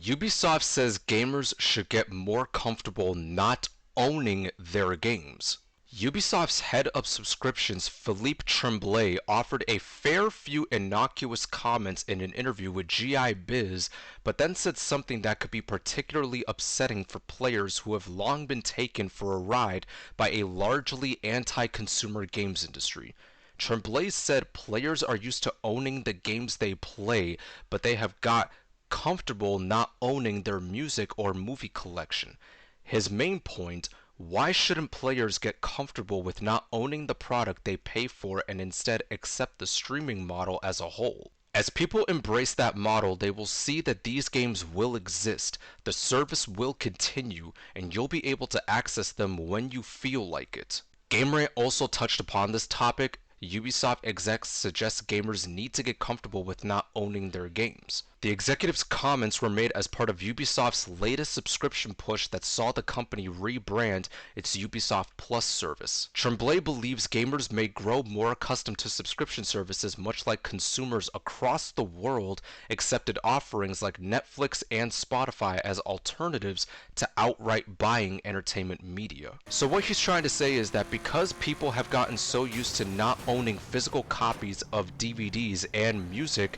Ubisoft says gamers should get more comfortable not owning their games. Ubisoft's head of subscriptions, Philippe Tremblay, offered a fair few innocuous comments in an interview with GI Biz, but then said something that could be particularly upsetting for players who have long been taken for a ride by a largely anti-consumer games industry. Tremblay said players are used to owning the games they play, but they have got comfortable not owning their music or movie collection. His main point: why shouldn't players get comfortable with not owning the product they pay for and instead accept the streaming model as a whole? As people embrace that model, they will see that these games will exist, the service will continue, and you'll be able to access them when you feel like it. GameRant also touched upon this topic. Ubisoft execs suggest gamers need to get comfortable with not owning their games. The executive's comments were made as part of Ubisoft's latest subscription push that saw the company rebrand its Ubisoft Plus service. Tremblay believes gamers may grow more accustomed to subscription services, much like consumers across the world accepted offerings like Netflix and Spotify as alternatives to outright buying entertainment media. So what he's trying to say is that because people have gotten so used to not owning physical copies of DVDs and music,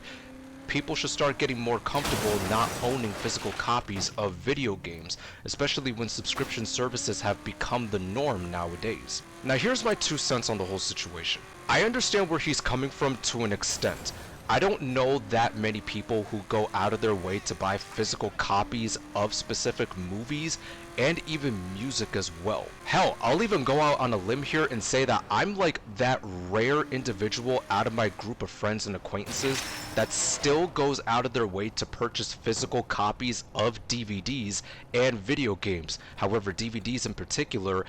people should start getting more comfortable not owning physical copies of video games, especially when subscription services have become the norm nowadays. Now here's my 2 cents on the whole situation. I understand where he's coming from to an extent. I don't know that many people who go out of their way to buy physical copies of specific movies and even music as well. Hell, I'll even go out on a limb here and say that I'm like that rare individual out of my group of friends and acquaintances that still goes out of their way to purchase physical copies of DVDs and video games. However, DVDs in particular,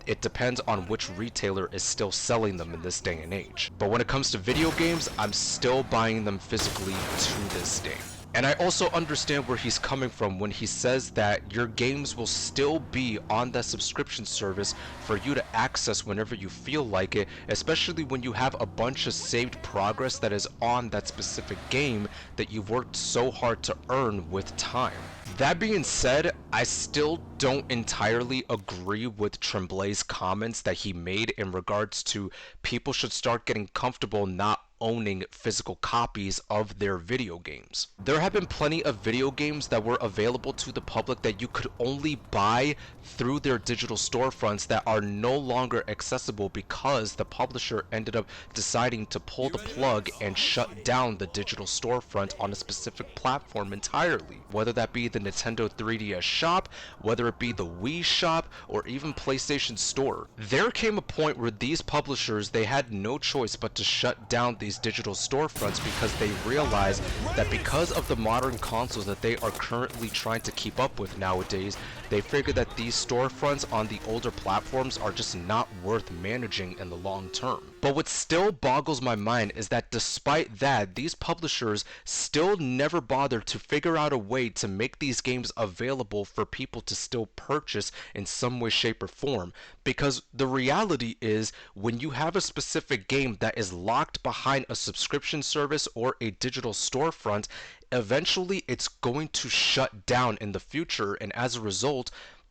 it depends on which retailer is still selling them in this day and age. But when it comes to video games, I'm still buying them physically to this day. And I also understand where he's coming from when he says that your games will still be on that subscription service for you to access whenever you feel like it, especially when you have a bunch of saved progress that is on that specific game that you've worked so hard to earn with time. That being said, I still don't entirely agree with Tremblay's comments that he made in regards to people should start getting comfortable not owning physical copies of their video games. There have been plenty of video games that were available to the public that you could only buy through their digital storefronts that are no longer accessible because the publisher ended up deciding to pull the plug and shut down the digital storefront on a specific platform entirely. Whether that be the Nintendo 3DS shop, whether it be the Wii shop, or even PlayStation Store. There came a point where these publishers, they had no choice but to shut down these digital storefronts because they realized that because of the modern consoles that they are currently trying to keep up with nowadays, they figured that these storefronts on the older platforms are just not worth managing in the long term. But what still boggles my mind is that despite that, these publishers still never bothered to figure out a way to make these games available for people to still purchase in some way, shape, or form. Because the reality is, when you have a specific game that is locked behind a subscription service or a digital storefront, eventually it's going to shut down in the future, and as a result,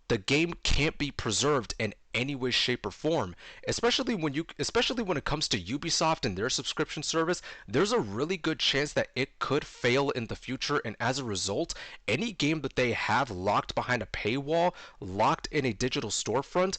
the game can't be preserved in any way, shape, or form. Especially when it comes to Ubisoft and their subscription service, there's a really good chance that it could fail in the future, and as a result, any game that they have locked behind a paywall, locked in a digital storefront,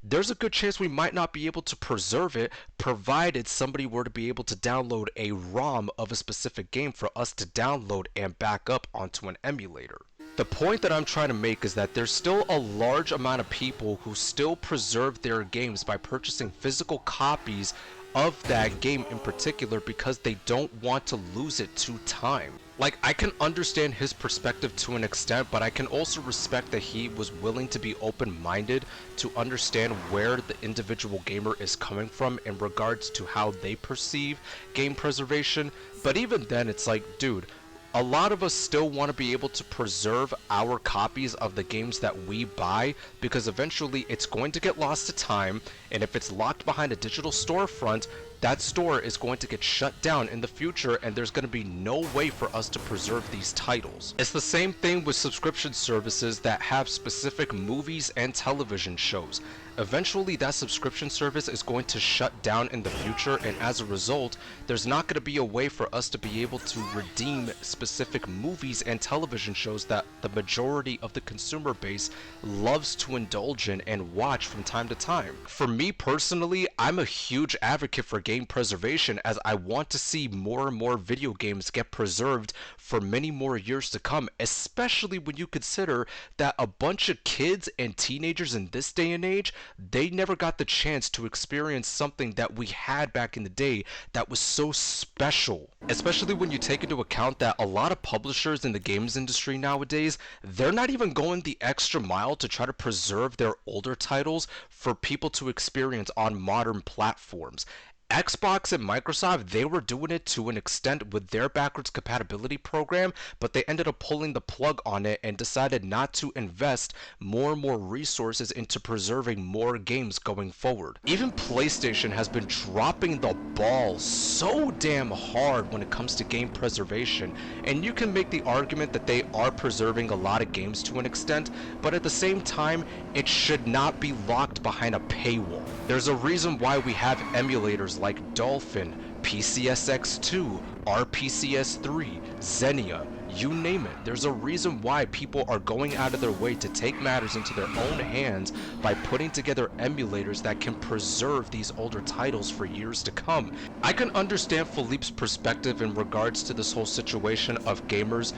there's a good chance we might not be able to preserve it, provided somebody were to be able to download a ROM of a specific game for us to download and back up onto an emulator. The point that I'm trying to make is that there's still a large amount of people who still preserve their games by purchasing physical copies of that game in particular because they don't want to lose it to time. Like, I can understand his perspective to an extent, but I can also respect that he was willing to be open-minded to understand where the individual gamer is coming from in regards to how they perceive game preservation. But even then, it's like, dude, a lot of us still want to be able to preserve our copies of the games that we buy, because eventually it's going to get lost to time, and if it's locked behind a digital storefront, that store is going to get shut down in the future, and there's going to be no way for us to preserve these titles. It's the same thing with subscription services that have specific movies and television shows. Eventually that subscription service is going to shut down in the future, and as a result, there's not going to be a way for us to be able to redeem specific movies and television shows that the majority of the consumer base loves to indulge in and watch from time to time. For me personally, I'm a huge advocate for game preservation, as I want to see more and more video games get preserved for many more years to come, especially when you consider that a bunch of kids and teenagers in this day and age, they never got the chance to experience something that we had back in the day that was so special. Especially when you take into account that a lot of publishers in the games industry nowadays, they're not even going the extra mile to try to preserve their older titles for people to experience on modern platforms. Xbox and Microsoft, they were doing it to an extent with their backwards compatibility program, but they ended up pulling the plug on it and decided not to invest more and more resources into preserving more games going forward. Even PlayStation has been dropping the ball so damn hard when it comes to game preservation, and you can make the argument that they are preserving a lot of games to an extent, but at the same time, it should not be locked behind a paywall. There's a reason why we have emulators like Dolphin, PCSX2, RPCS3, Xenia, you name it. There's a reason why people are going out of their way to take matters into their own hands by putting together emulators that can preserve these older titles for years to come. I can understand Philippe's perspective in regards to this whole situation of gamers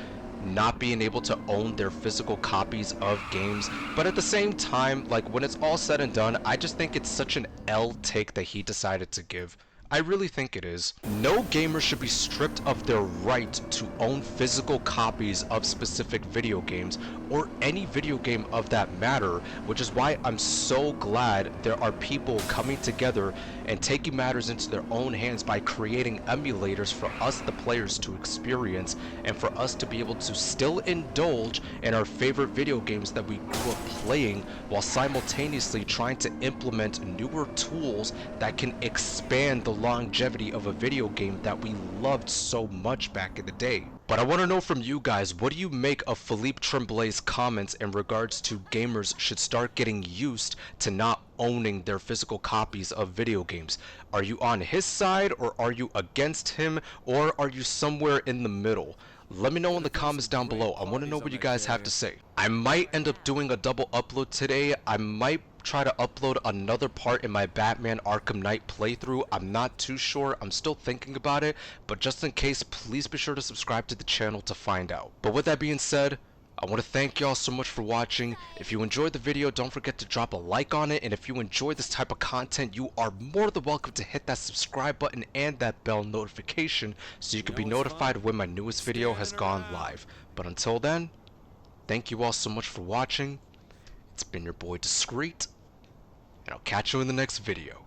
not being able to own their physical copies of games, but at the same time, like, when it's all said and done, I just think it's such an L take that he decided to give. I really think it is. No gamer should be stripped of their right to own physical copies of specific video games, or any video game of that matter, which is why I'm so glad there are people coming together and taking matters into their own hands by creating emulators for us, the players, to experience, and for us to be able to still indulge in our favorite video games that we grew up playing, while simultaneously trying to implement newer tools that can expand the longevity of a video game that we loved so much back in the day. But I want to know from you guys, what do you make of Philippe Tremblay's comments in regards to gamers should start getting used to not owning their physical copies of video games? Are you on his side, or are you against him, or are you somewhere in the middle? Let me know in the comments down below. I want to know what you guys have to say. I might end up doing a double upload today. I might try to upload another part in my Batman Arkham Knight playthrough. I'm not too sure. I'm still thinking about it, but just in case, please be sure to subscribe to the channel to find out. But with that being said, I want to thank y'all so much for watching. If you enjoyed the video, don't forget to drop a like on it, and if you enjoy this type of content, you are more than welcome to hit that subscribe button and that bell notification so you can be notified when my newest video has gone live. But until then, thank you all so much for watching. It's been your boy Discreet, and I'll catch you in the next video.